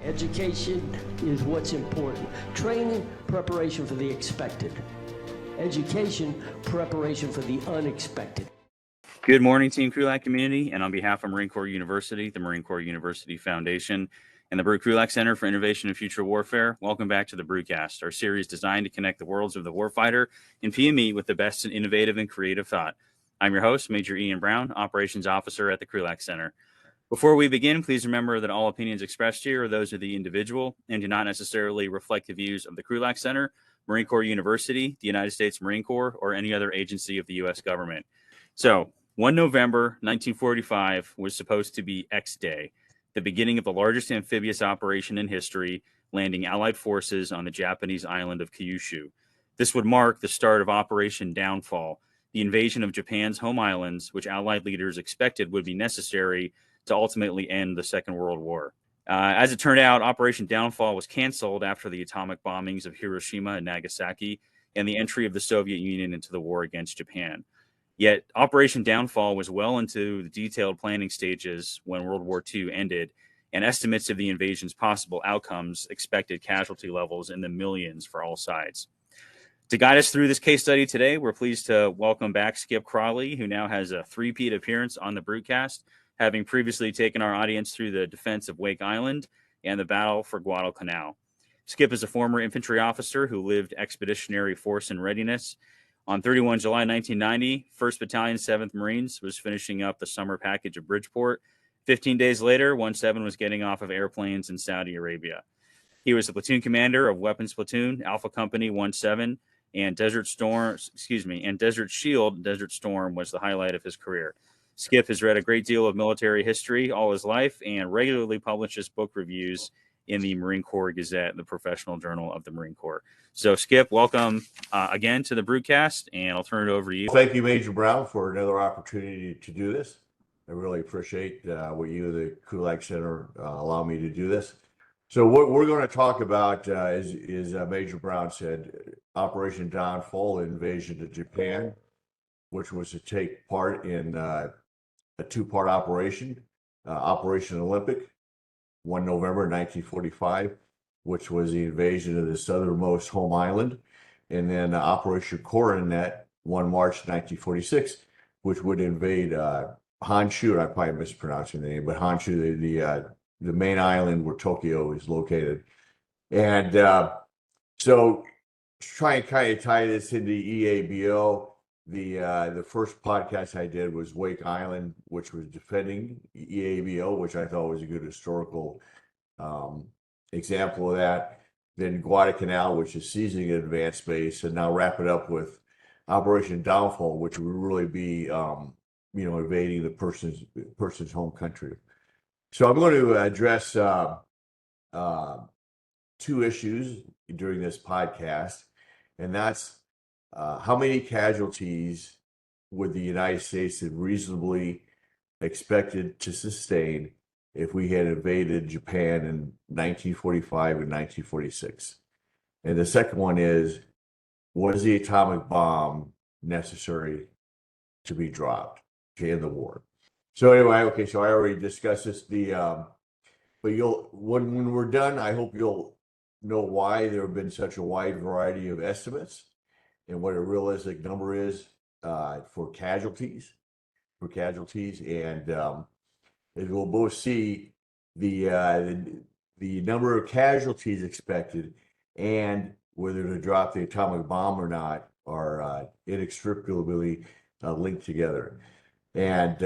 Education is what's important. Training, preparation for the expected. Education, preparation for the unexpected. Good morning, Team Krulak community, and on behalf of Marine Corps University, the Marine Corps University Foundation, and the Krulak Center for Innovation and Future Warfare, welcome back to the Brewcast, our series designed to connect the worlds of the warfighter and PME with the best in innovative and creative thought. I'm your host, Major Ian Brown, Operations Officer at the Krulak Center. Before we begin, please remember that all opinions expressed here are those of the individual and do not necessarily reflect the views of the Krulak Center, Marine Corps University, the United States Marine Corps, or any other agency of the U.S. government. So, 1 November 1945 was supposed to be X Day, the beginning of the largest amphibious operation in history, landing Allied forces on the Japanese island of Kyushu. This would mark the start of Operation Downfall, the invasion of Japan's home islands, which Allied leaders expected would be necessary to ultimately end the Second World War. As it turned out, Operation Downfall was canceled after the atomic bombings of Hiroshima and Nagasaki and the entry of the Soviet Union into the war against Japan. Yet, Operation Downfall was well into the detailed planning stages when World War II ended, and estimates of the invasion's possible outcomes expected casualty levels in the millions for all sides. To guide us through this case study today, we're pleased to welcome back Skip Crawley, who now has a three-peat appearance on the Brewcast, having previously taken our audience through the defense of Wake Island and the battle for Guadalcanal. Skip is a former infantry officer who lived expeditionary force in readiness. On 31 July 1990, 1st Battalion, 7th Marines was finishing up the summer package of Bridgeport. 15 days later, 1-7 was getting off of airplanes in Saudi Arabia. He was the platoon commander of Weapons Platoon, Alpha Company 1-7, and Desert Shield, Desert Storm was the highlight of his career. Skip has read a great deal of military history all his life and regularly publishes book reviews in the Marine Corps Gazette, the professional journal of the Marine Corps. So, Skip, welcome again to the Brewcast, and I'll turn it over to you. Thank you, Major Brown, for another opportunity to do this. I really appreciate what you, the Krulak Center, allow me to do this. So what we're going to talk about is Major Brown said, Operation Downfall, invasion of Japan, which was to take part in a two-part operation, Operation Olympic, 1 November 1945, which was the invasion of the southernmost home island, and then Operation Coronet, 1 March 1946, which would invade Honshu. I'm probably mispronouncing the name, but Honshu, the main island where Tokyo is located. And so to try and kind of tie this into EABO, the first podcast I did was Wake Island, which was defending EABO, which I thought was a good historical example of that. Then Guadalcanal, which is seizing an advanced base, and now wrap it up with Operation Downfall, which would really be, invading the person's home country. So I'm going to address two issues during this podcast, and that's how many casualties would the United States have reasonably expected to sustain if we had invaded Japan in 1945 and 1946? And the second one is, was the atomic bomb necessary to be dropped to end the war? So anyway, so I already discussed this. But when we're done, I hope you'll know why there have been such a wide variety of estimates and what a realistic number is for casualties, and as we'll both see, the number of casualties expected and whether to drop the atomic bomb or not are inextricably linked together. And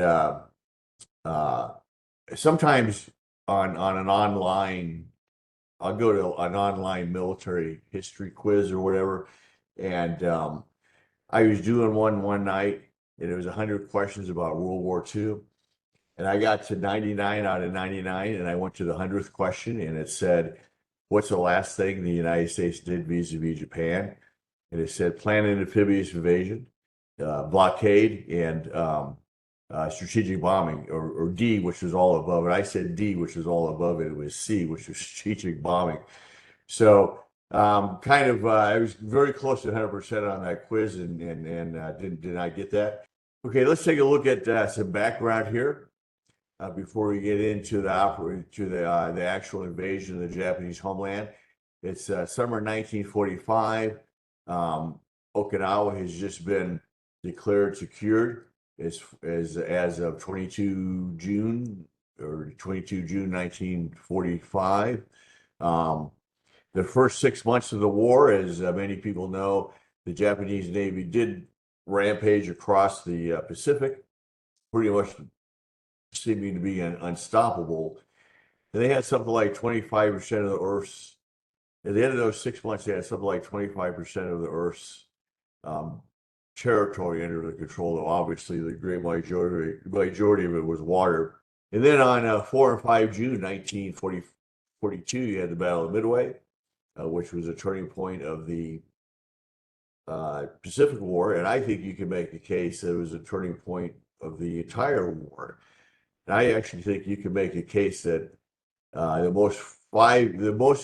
sometimes on an online, I'll go to an online military history quiz or whatever, and I was doing one night, and it was 100 questions about World War II, and I got to 99 out of 99, and I went to the 100th question, and it said, what's the last thing the United States did vis-a-vis Japan? And it said plan an amphibious invasion, blockade, and strategic bombing, or D, which was all above it. I said D, which was all above it. It was C, which was strategic bombing. So I was very close to 100% on that quiz, and did not get that. Okay, let's take a look at some background here. before we get into the actual invasion of the Japanese homeland. It's summer 1945. Okinawa has just been declared secured as of 22 June 1945. The first 6 months of the war, as many people know, the Japanese Navy did rampage across the Pacific, pretty much seeming to be unstoppable. And they had something like 25% of the Earth's, at the end of those 6 months, they had something like 25% of the Earth's territory under the control of, obviously, the great majority of it was water. And then on 4 and 5 June 1942, you had the Battle of Midway, which was a turning point of the Pacific War. And I think you can make the case that it was a turning point of the entire war. And I actually think you can make a case that the most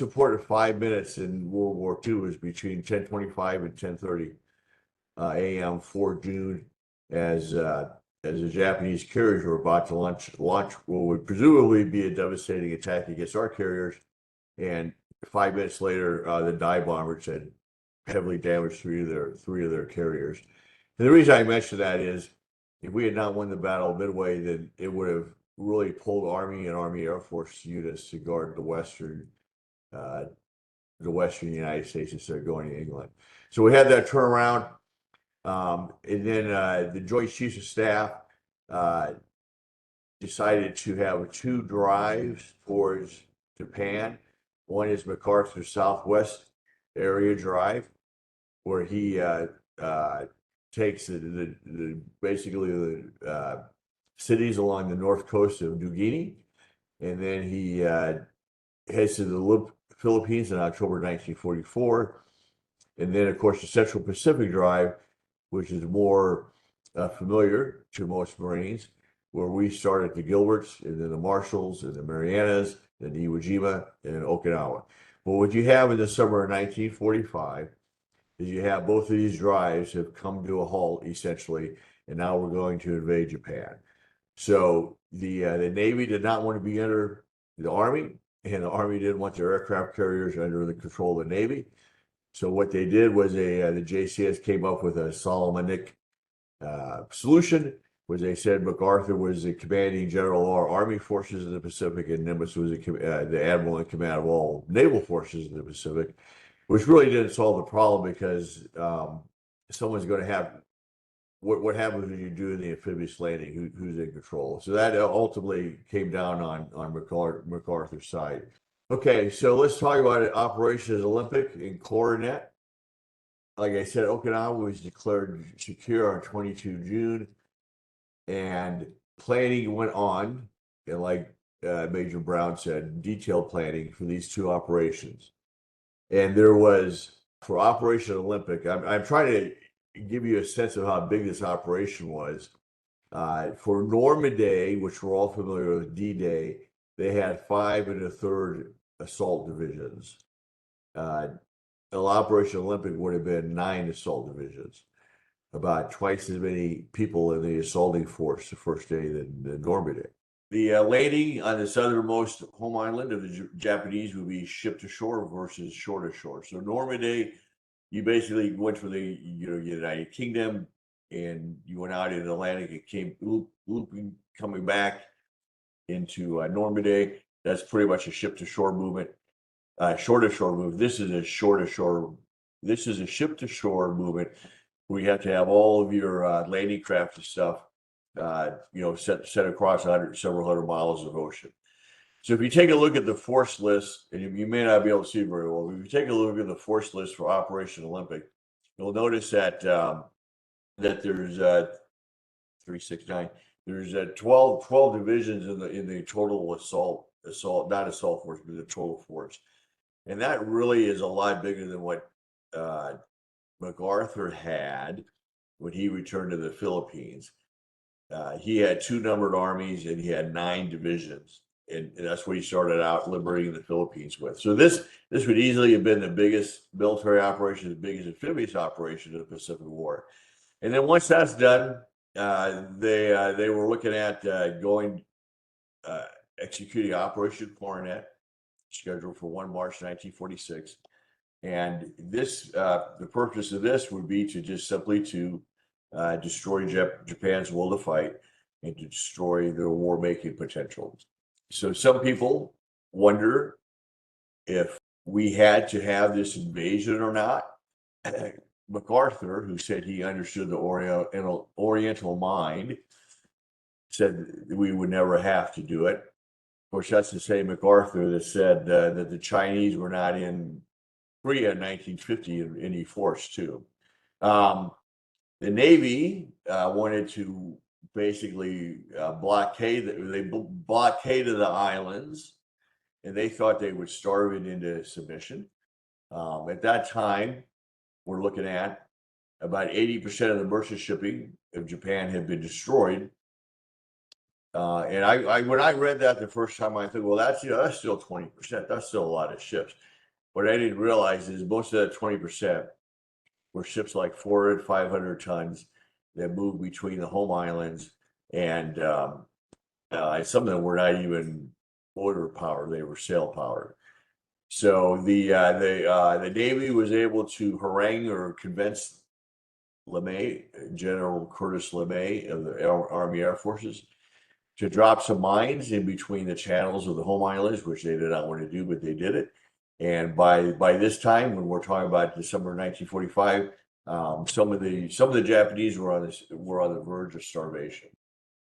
important 5 minutes in World War II was between 10:25 and 10:30 a.m. 4 June, as the Japanese carriers were about to launch what would presumably be a devastating attack against our carriers. And 5 minutes later, the dive bombers had heavily damaged three of their carriers. And the reason I mention that is, if we had not won the Battle of Midway, then it would have really pulled Army and Army Air Force units to guard the western United States instead of going to England. So we had that turnaround, and then the Joint Chiefs of Staff decided to have 2 drives towards Japan. One is MacArthur's Southwest Area Drive, where he takes basically the cities along the north coast of New Guinea, and then he heads to the Philippines in October 1944. And then, of course, the Central Pacific Drive, which is more familiar to most Marines, where we start at the Gilberts, and then the Marshalls, and the Marianas, and Iwo Jima, and Okinawa. Well, what you have in the summer of 1945 is you have both of these drives have come to a halt, essentially, and now we're going to invade Japan. So the Navy did not want to be under the Army, and the Army didn't want their aircraft carriers under the control of the Navy. So what they did was the JCS came up with a Solomonic solution, where they said MacArthur was the commanding general of all Army forces in the Pacific, and Nimitz was the admiral in command of all naval forces in the Pacific, which really didn't solve the problem, because someone's going to have what happens when you do the amphibious landing, who's in control. So that ultimately came down on MacArthur's side. Okay, so let's talk about Operation Olympic in Coronet. Like I said, Okinawa was declared secure on 22 June, and planning went on, and like Major Brown said, detailed planning for these 2 operations. And there was, for Operation Olympic, I'm trying to give you a sense of how big this operation was. For Normandy, which we're all familiar with, D-Day, they had 5 1/3 assault divisions. Operation Olympic would have been 9 assault divisions, about twice as many people in the assaulting force the first day than Normandy. The landing on the southernmost home island of the Japanese would be ship to shore versus shore to shore. So Normandy, you basically went for the United Kingdom, and you went out in the Atlantic and came looping, coming back into Normandy. That's pretty much a ship to shore movement. Shore to shore movement. This is a shore to shore. This is a ship to shore movement, where you have to have all of your landing craft and stuff, set across several hundred miles of ocean. So if you take a look at the force list, and you may not be able to see very well, but if you take a look at the force list for Operation Olympic, you'll notice that that there's 369. There's 12 divisions in the total assault, not assault force, but the total force. And that really is a lot bigger than what MacArthur had when he returned to the Philippines. He had 2 numbered armies, and he had 9 divisions. And that's what he started out liberating the Philippines with. So this would easily have been the biggest military operation, the biggest amphibious operation of the Pacific War. And then once that's done, they were looking at going executing Operation Coronet, scheduled for 1 March 1946. And this, the purpose of this would be to just simply to destroy Japan's will to fight and to destroy their war-making potential. So some people wonder if we had to have this invasion or not. MacArthur, who said he understood the Oriental mind, said that we would never have to do it. Of course, that's the same MacArthur that said that the Chinese were not in Korea in 1950 in any force too. The Navy wanted to basically blockade. They blockaded the islands, and they thought they would starve it into submission. At that time, we're looking at about 80% of the merchant shipping of Japan had been destroyed. And I when I read that the first time, I thought, well, that's still 20%. That's still a lot of ships. What I didn't realize is most of that 20% were ships like 400, 500 tons that moved between the home islands, and some of them were not even motor powered; they were sail powered. So the Navy was able to harangue or convince LeMay, General Curtis LeMay of the Army Air Forces, to drop some mines in between the channels of the home islands, which they did not want to do, but they did it. And by this time, when we're talking about December 1945, some of the Japanese were on the verge of starvation.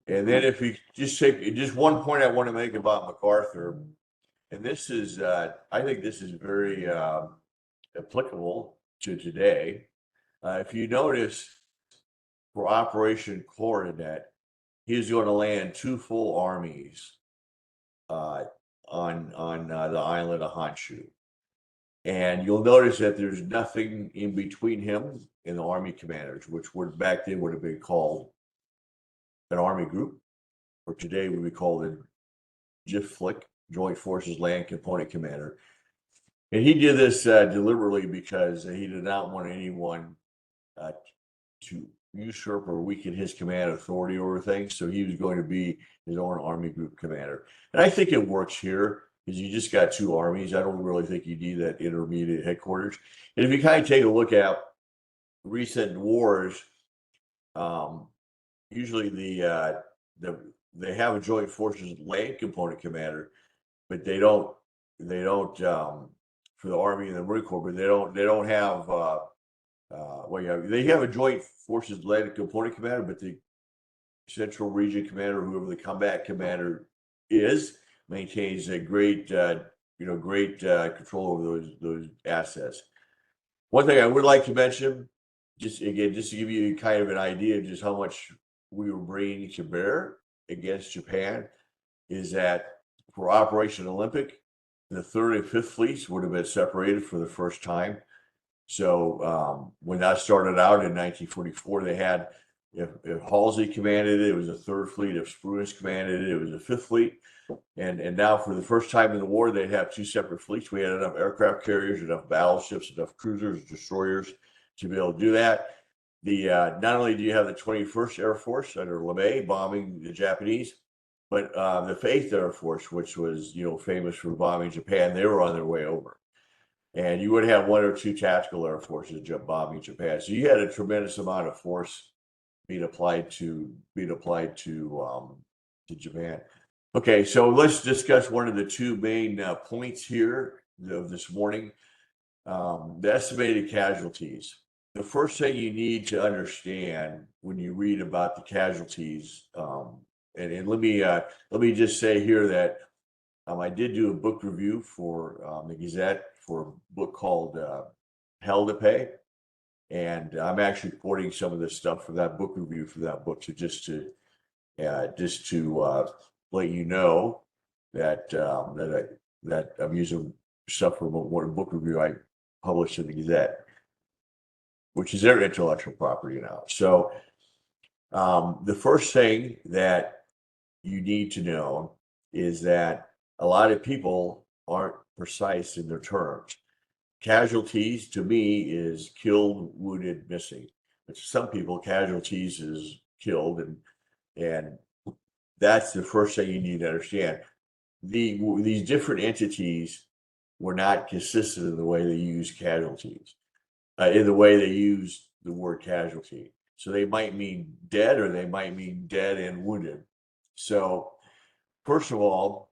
And then if you just take just one point I want to make about MacArthur, and this is I think this is very applicable to today. If you notice, for Operation Coronet, he's going to land 2 full armies on the island of Honshu. And you'll notice that there's nothing in between him and the army commanders, which would back then would have been called an army group, or today would be called a JFLC, Joint Forces Land Component Commander. And he did this deliberately because he did not want anyone to usurp or weaken his command authority over things. So he was going to be his own army group commander. And I think it works here because you just got 2 armies. I don't really think you need that intermediate headquarters. And if you kind of take a look at recent wars, usually they have a Joint Forces Land Component Commander, but they don't for the Army and the Marine Corps, but they don't have they have a Joint Forces Land Component Commander, but the Central Region Commander, whoever the combat commander is, maintains a great control over those assets. One thing I would like to mention, just to give you kind of an idea of just how much we were bringing to bear against Japan, is that for Operation Olympic, the 3rd and 5th fleets would have been separated for the first time. So when that started out in 1944, they had, if Halsey commanded it, it was a 3rd fleet. If Spruance commanded it, it was a 5th fleet. And now for the first time in the war, they'd have 2 separate fleets. We had enough aircraft carriers, enough battleships, enough cruisers, destroyers to be able to do that. Not only do you have the 21st Air Force under LeMay bombing the Japanese, but the 8th Air Force, which was famous for bombing Japan, they were on their way over. And you would have 1 or 2 tactical air forces bombing Japan. So you had a tremendous amount of force being applied to Japan. Okay, so let's discuss one of the 2 main points here of this morning: the estimated casualties. The first thing you need to understand when you read about the casualties, and let me just say here that I did do a book review for the Gazette for a book called Hell to Pay, and I'm actually quoting some of this stuff from that book review for that book, just to let you know that that I'm using stuff from one book review I published in the Gazette, which is their intellectual property now. So the first thing that you need to know is that a lot of people aren't precise in their terms. Casualties to me is killed, wounded, missing. But to some people, casualties is killed, and That's the first thing you need to understand. These different entities were not consistent in the way they use casualties, in the way they use the word casualty. So they might mean dead, or they might mean dead and wounded. So first of all,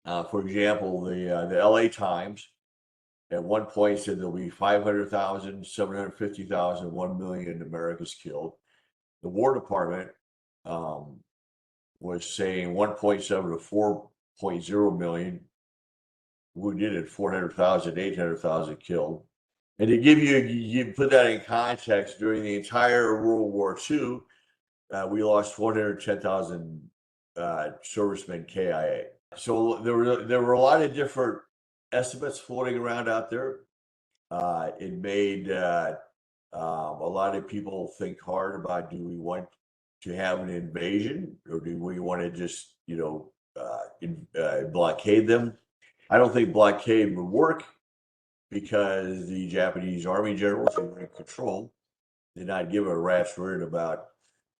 for example, the LA Times at one point said there'll be 500,000, 750,000, 1 million Americans killed. The War Department was saying 1.7 to 4.0 million wounded and 400,000, 800,000 killed. And to give you put that in context, during the entire World War II, we lost 410,000 servicemen KIA. So there were a lot of different estimates floating around out there. It made a lot of people think hard about, do we want to have an invasion, or do we want to just blockade them? I don't think blockade would work, because the Japanese army generals who were in control did not give a rat's word about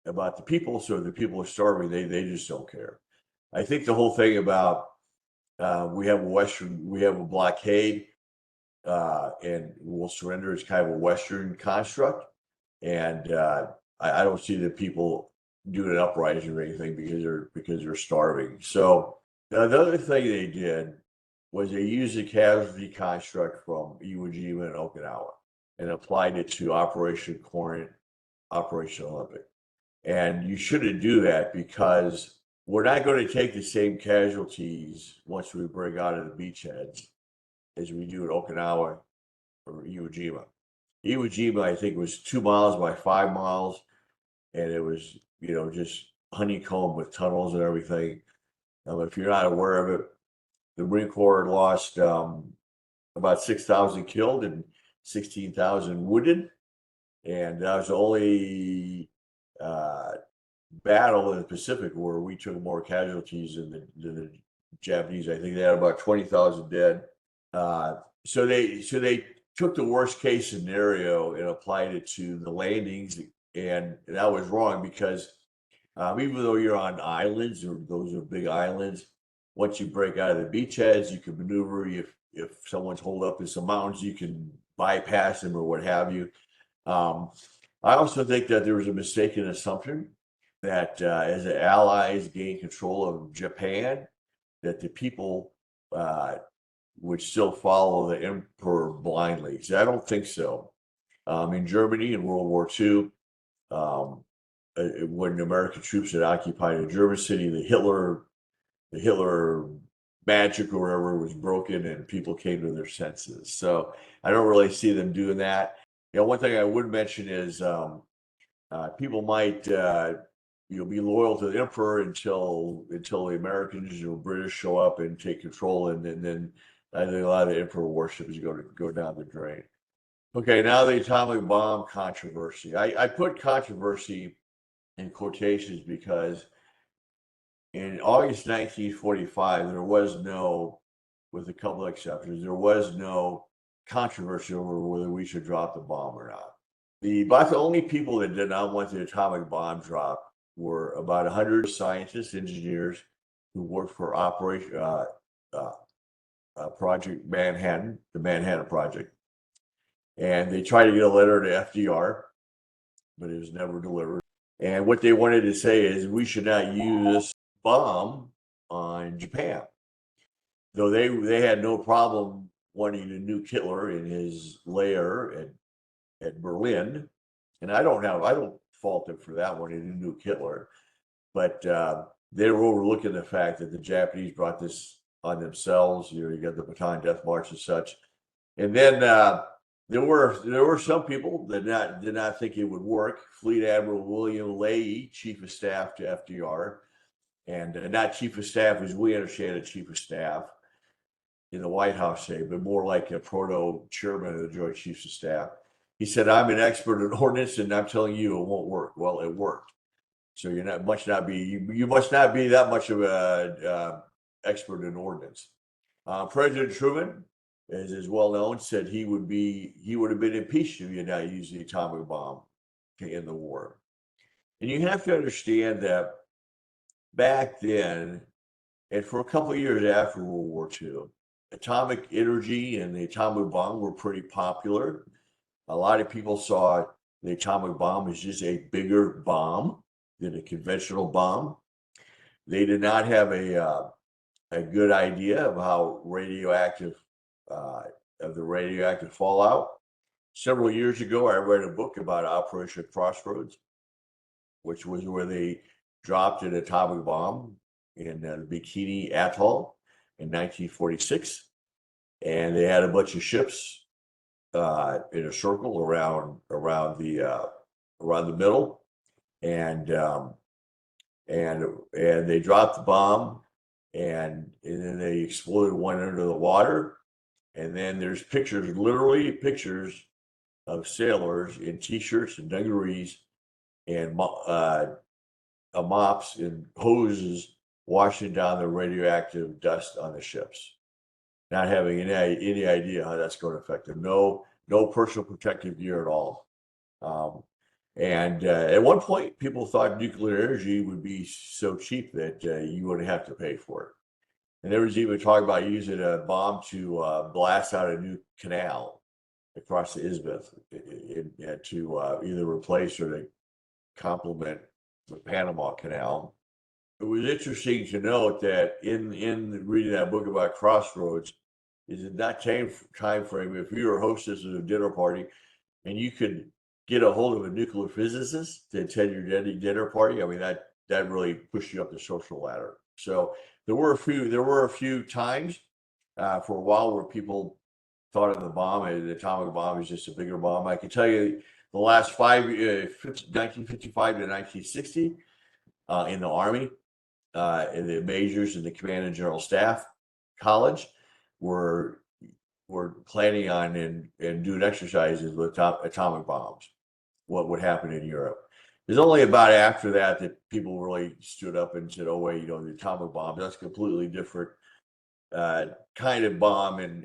the people. So if the people are starving, they just don't care. I think the whole thing about we have a blockade and we'll surrender is kind of a Western construct, and I don't see the people doing an uprising or anything because they're starving. So the other thing they did was they used the casualty construct from Iwo Jima and Okinawa and applied it to Operation Corinth, Operation Olympic. And you shouldn't do that, because we're not going to take the same casualties once we break out of the beachheads as we do at Okinawa or Iwo Jima. Iwo Jima, I think, was 2 miles by 5 miles, and it was, just honeycombed with tunnels and everything. If you're not aware of it, the Marine Corps lost about 6,000 killed and 16,000 wounded, and that was the only battle in the Pacific where we took more casualties than the Japanese. I think they had about 20,000 dead. So they took the worst case scenario and applied it to the landings, and that was wrong, because even though you're on islands, or those are big islands, once you break out of the beachheads, you can maneuver. If someone's holed up in some mountains, you can bypass them or what have you. I also think that there was a mistaken assumption that as the Allies gained control of Japan, that the people would still follow the emperor blindly. So I don't think so. In Germany in World War II, when American troops had occupied a German city, the Hitler magic or whatever was broken, and people came to their senses. So I don't really see them doing that. One thing I would mention is people might be loyal to the emperor until the Americans or British show up and take control, and then I think a lot of the emperor worship is going to go down the drain. Okay, now the atomic bomb controversy. I put controversy in quotations because in August 1945, there was no, with a couple of exceptions, there was no controversy over whether we should drop the bomb or not. About the only people that did not want the atomic bomb dropped were about 100 scientists, engineers who worked for Project Manhattan, the Manhattan Project. And they tried to get a letter to FDR, but it was never delivered. And what they wanted to say is we should not use bomb on Japan, though they had no problem wanting to nuke Hitler in his lair at Berlin, and I don't fault them for that, wanting to nuke Hitler, but they were overlooking the fact that the Japanese brought this on themselves. You got the Bataan Death March and such, and then there were some people that did not think it would work. Fleet Admiral William Leahy, Chief of Staff to FDR, and not Chief of Staff as we understand it, Chief of Staff in the White House, say, but more like a proto-chairman of the Joint Chiefs of Staff. He said, "I'm an expert in ordnance, and I'm telling you it won't work." Well, it worked. So you must not be that much of a expert in ordnance. President Truman, as is well known, said he would have been impeached if he had not used the atomic bomb to end the war. And you have to understand that back then, and for a couple of years after World War II, atomic energy and the atomic bomb were pretty popular. A lot of people saw the atomic bomb as just a bigger bomb than a conventional bomb. They did not have a good idea of how of the radioactive fallout. Several years ago, I read a book about Operation Crossroads, which was where they dropped an atomic bomb in the Bikini Atoll in 1946, and they had a bunch of ships in a circle around the middle, and they dropped the bomb, and then they exploded one under the water, and then there's pictures, literally pictures of sailors in t-shirts and dungarees and mops and hoses washing down the radioactive dust on the ships, not having any idea how that's going to affect them. No personal protective gear at all. And at one point, people thought nuclear energy would be so cheap that you wouldn't have to pay for it. And there was even talk about using a bomb to blast out a new canal across the isthmus to either replace or to complement the Panama Canal. It was interesting to note that in reading that book about Crossroads, is in that time frame, if you were a hostess at a dinner party and you could get a hold of a nuclear physicist to attend your dinner party, I mean, that really pushed you up the social ladder. So there were a few times for a while where people thought of the atomic bomb as just a bigger bomb. I can tell you the last 5 years, 1955 to 1960, in the Army, in the majors and the Command and General Staff College were planning on and doing exercises with atomic bombs. What would happen in Europe? It's only about after that people really stood up and said, "Oh wait, the atomic bomb, that's a completely different kind of bomb and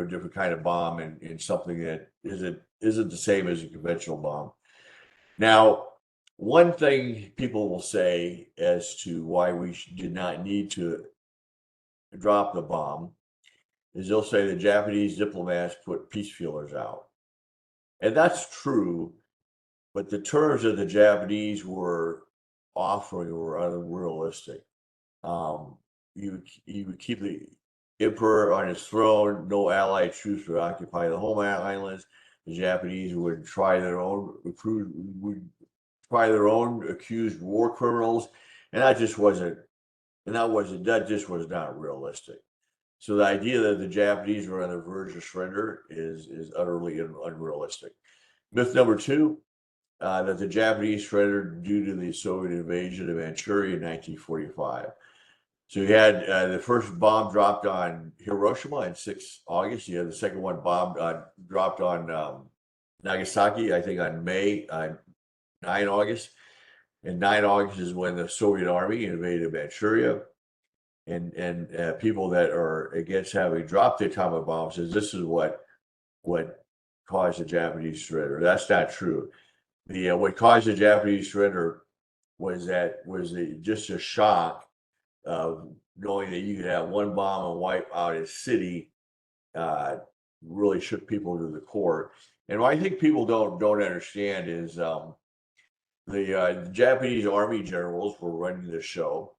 different kind of bomb and something that isn't the same as a conventional bomb." Now, one thing people will say as to why we did not need to drop the bomb is they'll say the Japanese diplomats put peace feelers out. And that's true, but the terms that the Japanese were offering were unrealistic. You would keep the emperor on his throne, no allied troops would occupy the home islands. The Japanese would try their own accused war criminals, and that just was not realistic. So the idea that the Japanese were on the verge of surrender is utterly unrealistic. Myth number two, that the Japanese surrendered due to the Soviet invasion of Manchuria in 1945. So you had the first bomb dropped on Hiroshima on 6 August. You had the second one dropped on Nagasaki, I think on 9 August. And 9 August is when the Soviet army invaded Manchuria. And people that are against having dropped the atomic bomb says this is what caused the Japanese surrender. That's not true. What caused the Japanese surrender was just a shock of knowing that you could have one bomb and wipe out a city. Really shook people to the core. And what I think people don't understand is the Japanese army generals were running the show,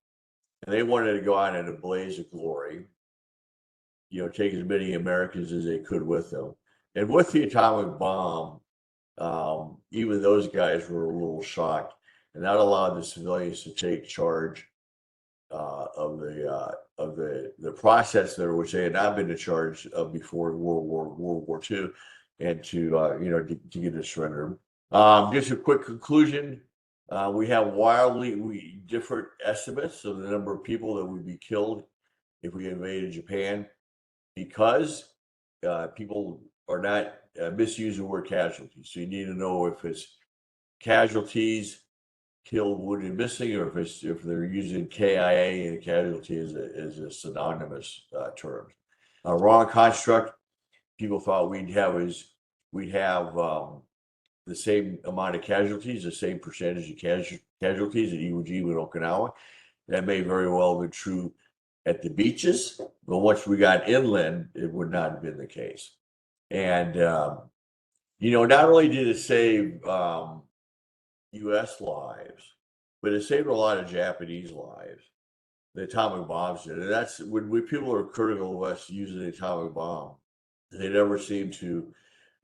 and they wanted to go out in a blaze of glory, take as many Americans as they could with them. And with the atomic bomb, even those guys were a little shocked, and that allowed the civilians to take charge of the process there, which they had not been in charge of before World War II, and to get a surrender. Just a quick conclusion. We have wildly different estimates of the number of people that would be killed if we invaded Japan, because people are not misuse the word casualties. So you need to know if it's casualties, killed, wounded, and missing, or if they're using KIA and casualty as a synonymous term. Wrong construct. People thought we'd have the same amount of casualties, the same percentage of casualties at Iwo Jima and Okinawa. That may very well have been true at the beaches, but once we got inland, it would not have been the case. And not only did it save U.S. lives, but it saved a lot of Japanese lives. The atomic bombs did, and that's when people are critical of us using the atomic bomb. They never seem to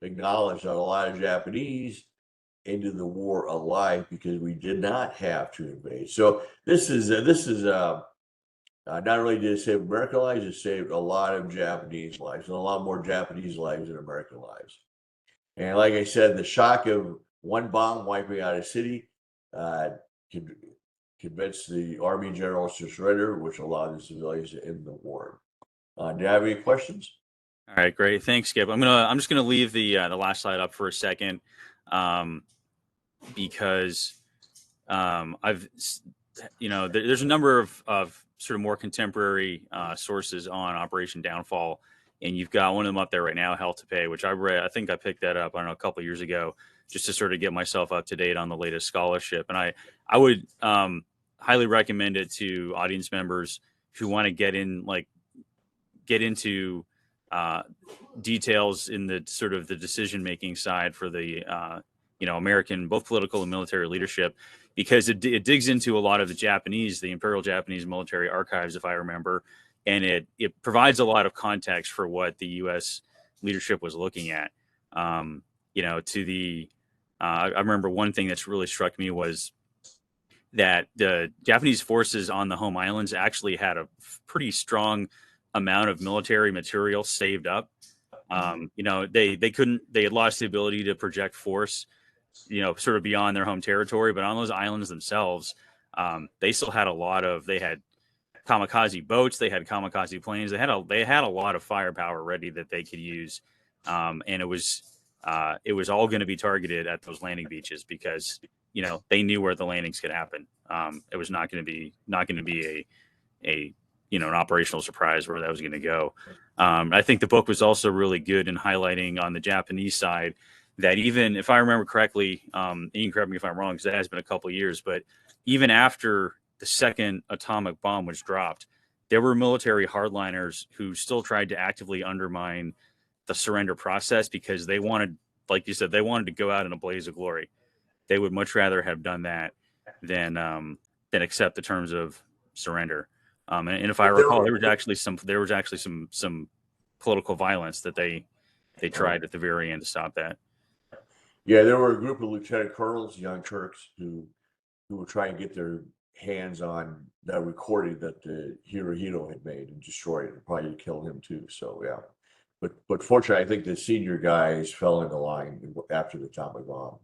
acknowledge that a lot of Japanese ended the war alive because we did not have to invade. So this is not only did it save American lives, it saved a lot of Japanese lives, and a lot more Japanese lives than American lives. And like I said, the shock of one bomb wiping out a city convinced the Army generals to surrender, which allowed the civilians to end the war. Do you have any questions? All right, great. Thanks, Skip. I'm just gonna leave the last slide up for a second, because there's a number of sort of more contemporary sources on Operation Downfall, and you've got one of them up there right now, Hell to Pay, which I read. I think I picked that up, I don't know, a couple of years ago, just to sort of get myself up to date on the latest scholarship. And I would highly recommend it to audience members who want to get into details in the sort of the decision-making side for the American, both political and military leadership, because it digs into a lot of the Imperial Japanese military archives, if I remember, and it provides a lot of context for what the U.S. leadership was looking at. I remember one thing that's really struck me was that the Japanese forces on the home islands actually had a pretty strong amount of military material saved up. They had lost the ability to project force, sort of beyond their home territory, but on those islands themselves, they still had they had kamikaze boats, they had kamikaze planes, they had a lot of firepower ready that they could use. And it was all going to be targeted at those landing beaches because, they knew where the landings could happen. It was not going to be an operational surprise where that was going to go. I think the book was also really good in highlighting on the Japanese side that even if I remember correctly, and you can correct me if I'm wrong, because it has been a couple of years, but even after the second atomic bomb was dropped, there were military hardliners who still tried to actively undermine the surrender process because they wanted, like you said, they wanted to go out in a blaze of glory. They would much rather have done that than accept the terms of surrender. And if I recall, there was actually some political violence that they tried at the very end to stop that. Yeah, there were a group of lieutenant colonels, young Turks, who were trying to get their hands on that recording that Hirohito had made and destroyed it, and probably killed him too. So yeah, but fortunately, I think the senior guys fell in the line after the atomic bomb.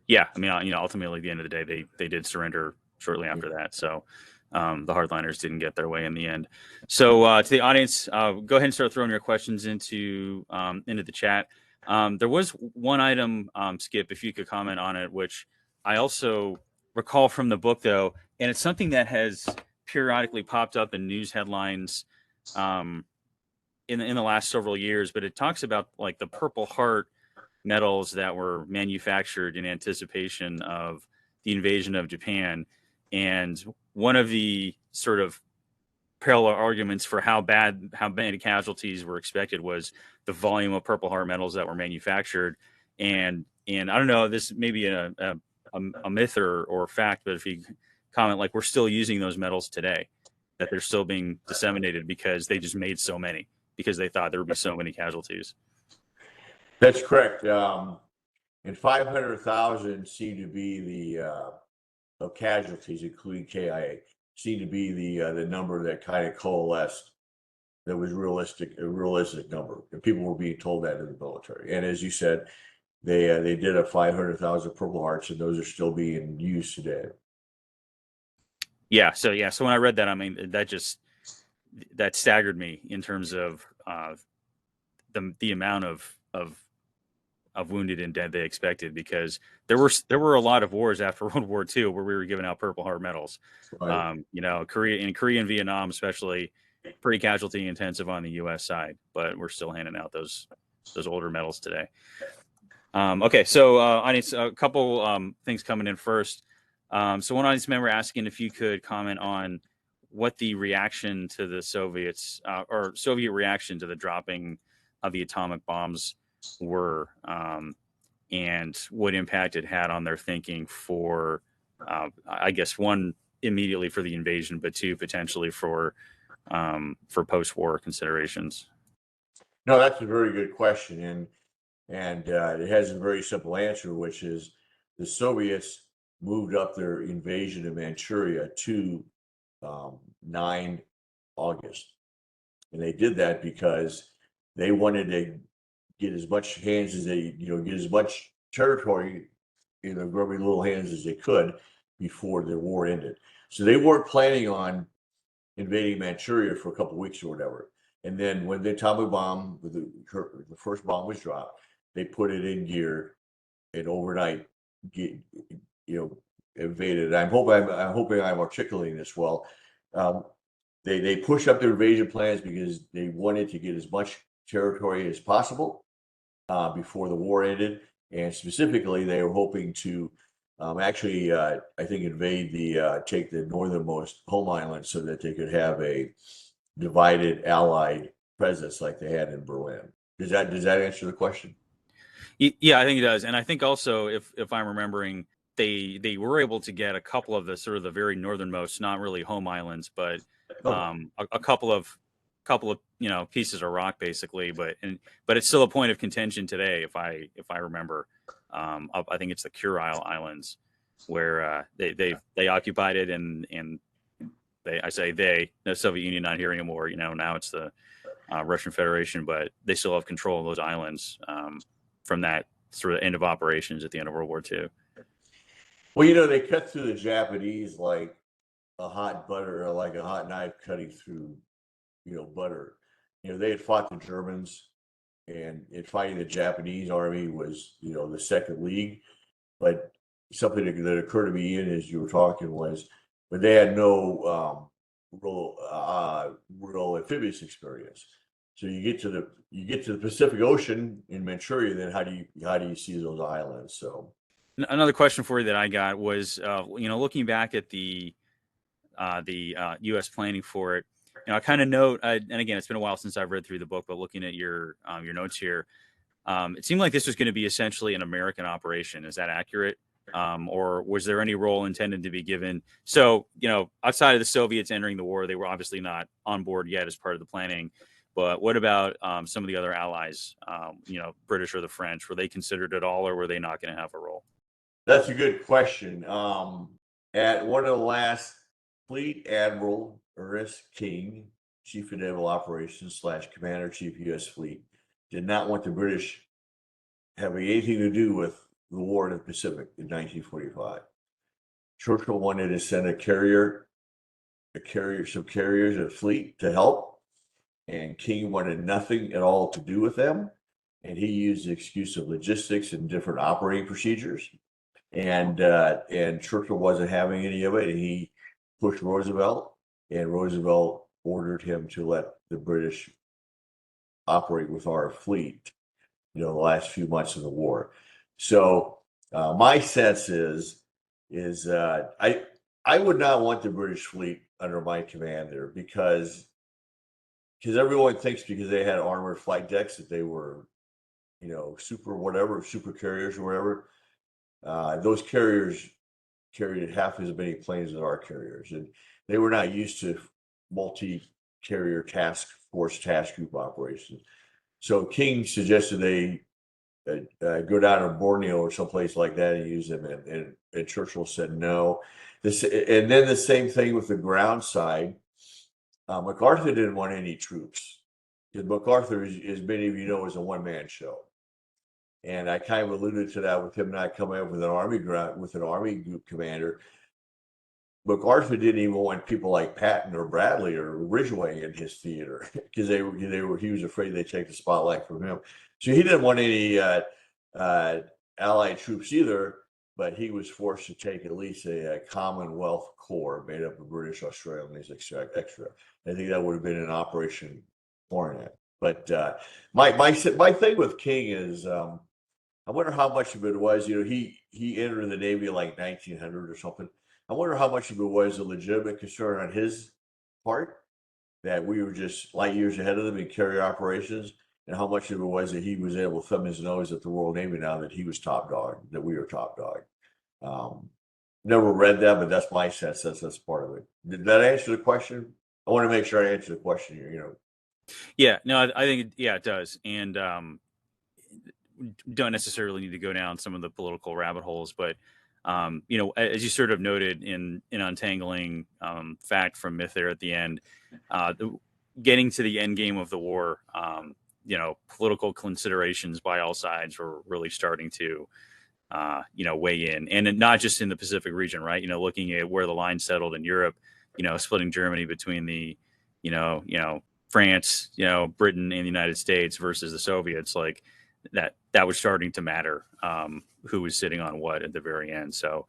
Yeah, I mean, ultimately, at the end of the day, they did surrender shortly after that. So the hardliners didn't get their way in the end. So to the audience, go ahead and start throwing your questions into the chat. There was one item, Skip, if you could comment on it, which I also recall from the book, though, and it's something that has periodically popped up in news headlines in the last several years. But it talks about like the Purple Heart medals that were manufactured in anticipation of the invasion of Japan. And one of the sort of parallel arguments for how many casualties were expected was the volume of Purple Heart medals that were manufactured. And I don't know, this may be a myth or fact, but if you comment, like, we're still using those medals today, that they're still being disseminated because they just made so many, because they thought there would be so many casualties. That's correct. And 500,000 seem to be the of casualties, including KIA, seem to be the number that kind of coalesced. That was a realistic number, and people were being told that in the military. And as you said, they did have 500,000 Purple Hearts, and those are still being used today. Yeah. So when I read that, I mean, that staggered me in terms of the amount of wounded and dead they expected, because there were a lot of wars after World War II where we were giving out Purple Heart medals. Right. Korea and Vietnam especially, pretty casualty intensive on the U.S. side, but we're still handing out those older medals today. Okay, so audience, a couple things coming in first. So one audience member asking if you could comment on what the reaction to the Soviets or Soviet reaction to the dropping of the atomic bombs were, and what impact it had on their thinking for, I guess, one, immediately for the invasion, but two, potentially for post-war considerations. No, that's a very good question, and it has a very simple answer, which is the Soviets moved up their invasion of Manchuria to 9 August, and they did that because they wanted to get as much hands as they, get as much territory in their very little hands as they could before the war ended. So they weren't planning on invading Manchuria for a couple of weeks or whatever. And then when the atomic bomb, the first bomb was dropped, they put it in gear and overnight get, invaded. I'm hoping I'm articulating this well. Um, they pushed up their invasion plans because they wanted to get as much territory as possible before the war ended, and specifically they were hoping to actually, I think, take the northernmost home island so that they could have a divided Allied presence like they had in Berlin. Does that answer the question? Yeah, I think it does, and I think also, if I'm remembering, they were able to get a couple of the sort of the very northernmost, not really home islands, but Oh, a couple of pieces of rock basically, but it's still a point of contention today, if I remember. I think it's the Kurile Islands where they occupied it, and the Soviet Union not here anymore. Now it's the Russian Federation, but they still have control of those islands from that sort of end of operations at the end of World War II. well, they cut through the Japanese like a hot butter, or like a hot knife cutting through, butter. They had fought the Germans, and fighting the Japanese army was, the second league. But something that occurred to me, Ian, as you were talking, was, but they had no real amphibious experience. So you get to the Pacific Ocean in Manchuria, then how do you see those islands? So Another question for you that I got was, looking back at the U.S. planning for it, I kind of note, and again, it's been a while since I've read through the book, but looking at your notes here, it seemed like this was going to be essentially an American operation. Is that accurate? Or was there any role intended to be given? So, outside of the Soviets entering the war, they were obviously not on board yet as part of the planning. But what about some of the other allies, British or the French? Were they considered at all, or were they not going to have a role? that's a good question. At one of the last, Fleet Admiral Ernest King, Chief of Naval Operations / Commander Chief U.S. Fleet, did not want the British having anything to do with the war in the Pacific in 1945. Churchill wanted to send some carriers, a fleet to help, and King wanted nothing at all to do with them. And he used the excuse of logistics and different operating procedures. And Churchill wasn't having any of it. And he pushed Roosevelt, and Roosevelt ordered him to let the British operate with our fleet, the last few months of the war. So my sense is I would not want the British fleet under my command there because everyone thinks because they had armored flight decks that they were, super carriers or whatever. Those carriers carried half as many planes as our carriers, and they were not used to multi-carrier task force task group operations. So King suggested they go down to Borneo or someplace like that and use them, and Churchill said no. And then the same thing with the ground side. MacArthur didn't want any troops because MacArthur, as many of you know, is a one-man show. And I kind of alluded to that with him not coming up with an army group commander. MacArthur didn't even want people like Patton or Bradley or Ridgway in his theater because he was afraid they'd take the spotlight from him. So he didn't want any Allied troops either, but he was forced to take at least a Commonwealth Corps made up of British, Australians, extra. I think that would have been an Operation Hornet. But my thing with King is I wonder how much of it was, he entered the Navy in like 1900 or something. I wonder how much of it was a legitimate concern on his part that we were just light years ahead of them in carrier operations, and how much of it was that he was able to thumb his nose at the Royal Navy now that he was top dog, that we were top dog. Never read that, but that's my sense. That's part of it. Did that answer the question? I want to make sure I answer the question here. Yeah, no, I think it does, and don't necessarily need to go down some of the political rabbit holes, but as you sort of noted in untangling fact from myth there at the end, getting to the end game of the war, political considerations by all sides were really starting to weigh in, and not just in the Pacific region, right? Looking at where the line settled in Europe, splitting Germany between the, France, Britain and the United States versus the Soviets, like that was starting to matter, who was sitting on what at the very end. So,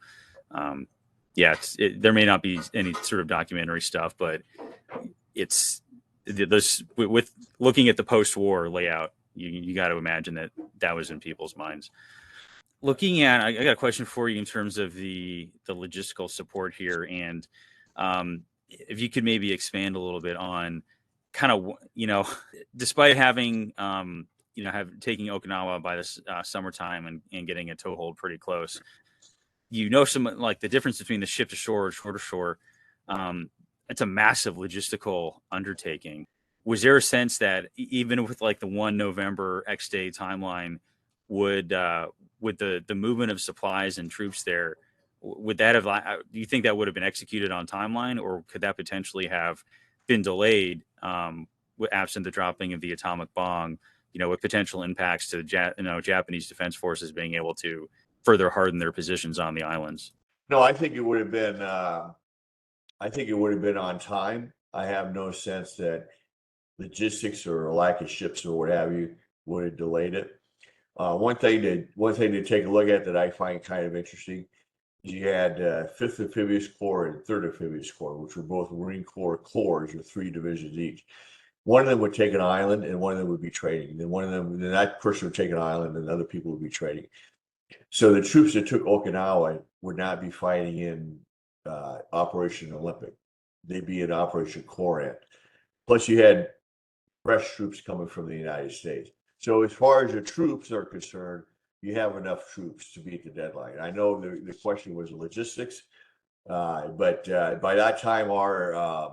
there may not be any sort of documentary stuff, but it's this with looking at the post-war layout, you got to imagine that was in people's minds. Looking at, I got a question for you in terms of the logistical support here, and if you could maybe expand a little bit on kind of, despite having, taking Okinawa by this summertime and getting a toehold pretty close, some like the difference between the ship to shore or shore to shore. It's a massive logistical undertaking. Was there a sense that even with like the 1 November X day timeline, would the movement of supplies and troops there, would that have, do you think that would have been executed on timeline, or could that potentially have been delayed, absent the dropping of the atomic bomb, with potential impacts to Japanese defense forces being able to further harden their positions on the islands? No, I think it would have been. I think it would have been on time. I have no sense that logistics or a lack of ships or what have you would have delayed it. One thing to take a look at that I find kind of interesting is you had 5th Amphibious Corps and 3rd Amphibious Corps, which were both Marine Corps corps with 3 divisions each. One of them would take an island, and one of them would be trading. Then that person would take an island, and other people would be trading. So the troops that took Okinawa would not be fighting in Operation Olympic. They'd be in Operation Corinth. Plus, you had fresh troops coming from the United States. So as far as the troops are concerned, you have enough troops to beat the deadline. I know the question was logistics, but by that time, our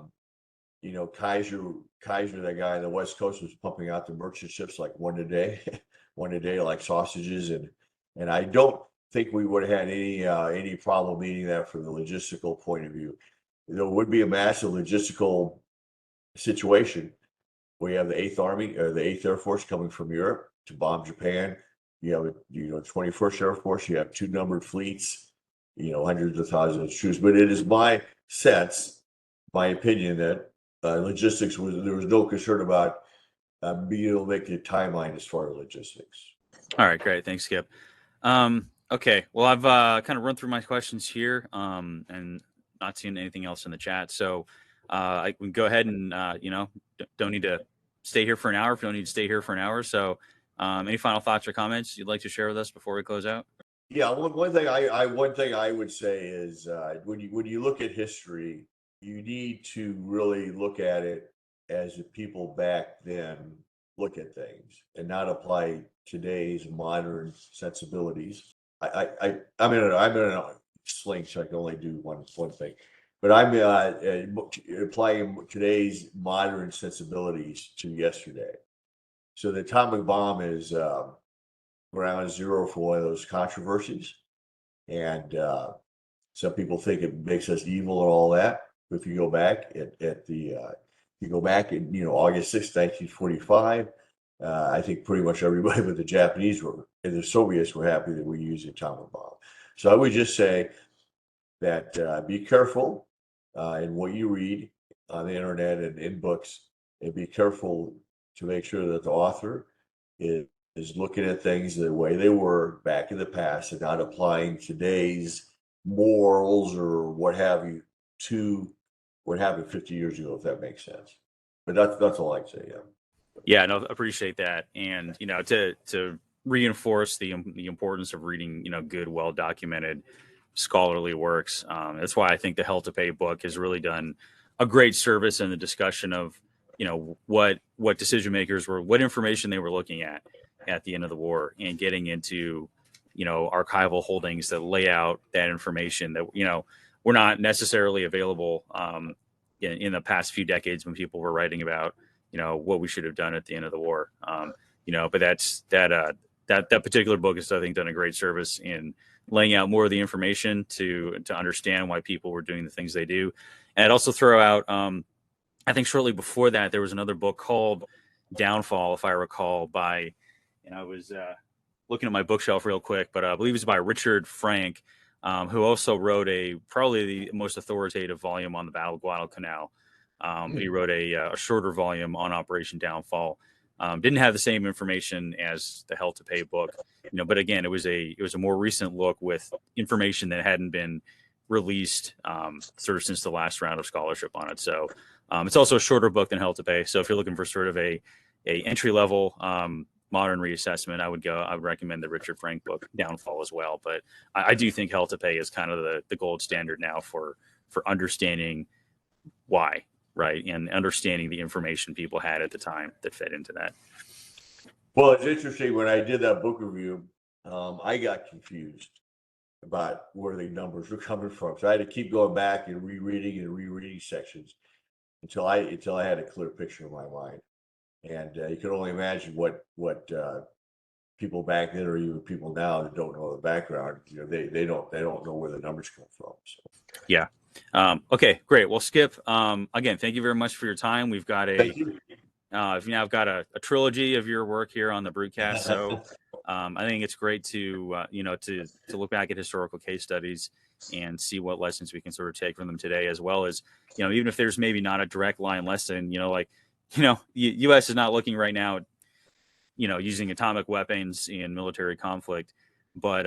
Kaiser, that guy on the West Coast, was pumping out the merchant ships like one a day, like sausages, and I don't think we would have had any problem meeting that from the logistical point of view. There would be a massive logistical situation. We have the 8th Army or the 8th Air Force coming from Europe to bomb Japan. You have 21st Air Force. You have 2 numbered fleets. Hundreds of thousands of troops. But it is my sense, my opinion, that logistics there was no concern about being able to make the timeline as far as logistics. All right, great. Thanks, Skip. Okay, well, I've kind of run through my questions here, and not seeing anything else in the chat. So I can go ahead and, don't need to stay here for an hour if you don't need to stay here for an hour. So any final thoughts or comments you'd like to share with us before we close out? Yeah, one thing I would say is when you look at history, you need to really look at it as the people back then look at things and not apply today's modern sensibilities. I'm in a sling, so I can only do one thing. But I'm applying today's modern sensibilities to yesterday. So the atomic bomb is ground zero for one of those controversies, and some people think it makes us evil and all that. But if you go back in August 6, 1945, I think pretty much everybody but the Japanese and the Soviets were happy that we used the atomic bomb. So I would just say that be careful in what you read on the internet and in books, and be careful to make sure that the author is looking at things the way they were back in the past and not applying today's morals or what have you to what happened 50 years ago, if that makes sense. But that's all I'd say. Yeah. Yeah, no, appreciate that. And, to reinforce the importance of reading, good, well-documented scholarly works. That's why I think the Hell to Pay book has really done a great service in the discussion of, what decision makers were, what information they were looking at the end of the war, and getting into, archival holdings that lay out that information that, were not necessarily available in the past few decades when people were writing about, what we should have done at the end of the war. But that particular book has, I think, done a great service in laying out more of the information to understand why people were doing the things they do. And I'd also throw out, I think shortly before that, there was another book called Downfall, if I recall, and I was looking at my bookshelf real quick, but I believe it's by Richard Frank, who also wrote probably the most authoritative volume on the Battle of Guadalcanal. He wrote a shorter volume on Operation Downfall. Didn't have the same information as the Hell to Pay book, but again, it was a more recent look with information that hadn't been released sort of since the last round of scholarship on it. So it's also a shorter book than Hell to Pay. So if you're looking for sort of a entry level modern reassessment, I would recommend the Richard Frank book Downfall as well. But I do think Hell to Pay is kind of the gold standard now for understanding why. Right. And understanding the information people had at the time that fed into that. Well, it's interesting. When I did that book review, I got confused about where the numbers were coming from. So I had to keep going back and rereading sections until I had a clear picture in my mind. And you can only imagine what people back then, or even people now that don't know the background, they don't know where the numbers come from. So. Yeah. Okay, great. Well, Skip, again, thank you very much for your time. We've got I've now got a trilogy of your work here on the Brewcast. So I think it's great to look back at historical case studies and see what lessons we can sort of take from them today, as well as, even if there's maybe not a direct line lesson, U.S. is not looking right now at, using atomic weapons in military conflict, but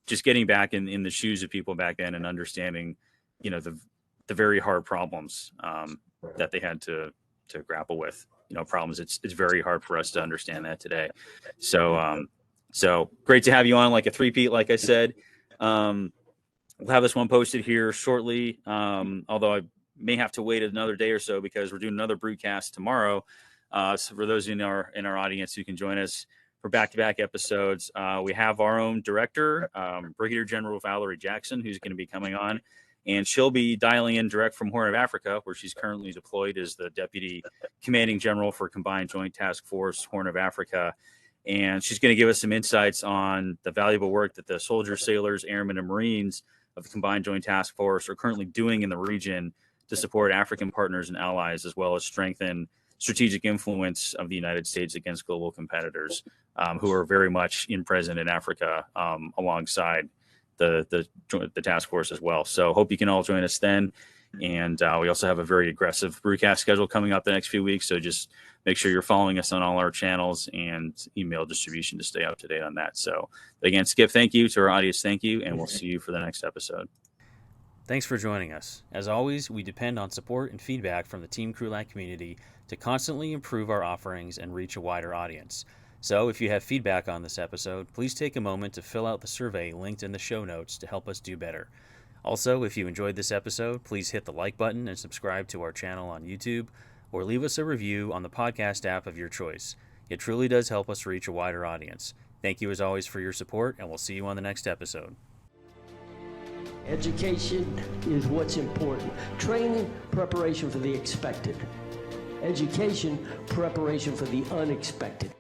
just getting back in the shoes of people back then and understanding, the very hard problems that they had to grapple with, problems. It's very hard for us to understand that today. So great to have you on, like a three-peat, like I said. We'll have this one posted here shortly, although I may have to wait another day or so because we're doing another Brewcast tomorrow. So for those in our audience who can join us for back-to-back episodes, we have our own director, Brigadier General Valerie Jackson, who's going to be coming on. And she'll be dialing in direct from Horn of Africa, where she's currently deployed as the Deputy Commanding General for Combined Joint Task Force, Horn of Africa. And she's going to give us some insights on the valuable work that the soldiers, sailors, airmen, and Marines of the Combined Joint Task Force are currently doing in the region to support African partners and allies, as well as strengthen strategic influence of the United States against global competitors who are very much present in Africa alongside the task force as well. So hope you can all join us then. And we also have a very aggressive Brewcast schedule coming up the next few weeks. So just make sure you're following us on all our channels and email distribution to stay up to date on that. So again, Skip, thank you. To our audience, thank you. And we'll see you for the next episode. Thanks for joining us. As always, we depend on support and feedback from the Team Krulak community to constantly improve our offerings and reach a wider audience. So if you have feedback on this episode, please take a moment to fill out the survey linked in the show notes to help us do better. Also, if you enjoyed this episode, please hit the like button and subscribe to our channel on YouTube, or leave us a review on the podcast app of your choice. It truly does help us reach a wider audience. Thank you as always for your support, and we'll see you on the next episode. Education is what's important. Training, preparation for the expected. Education, preparation for the unexpected.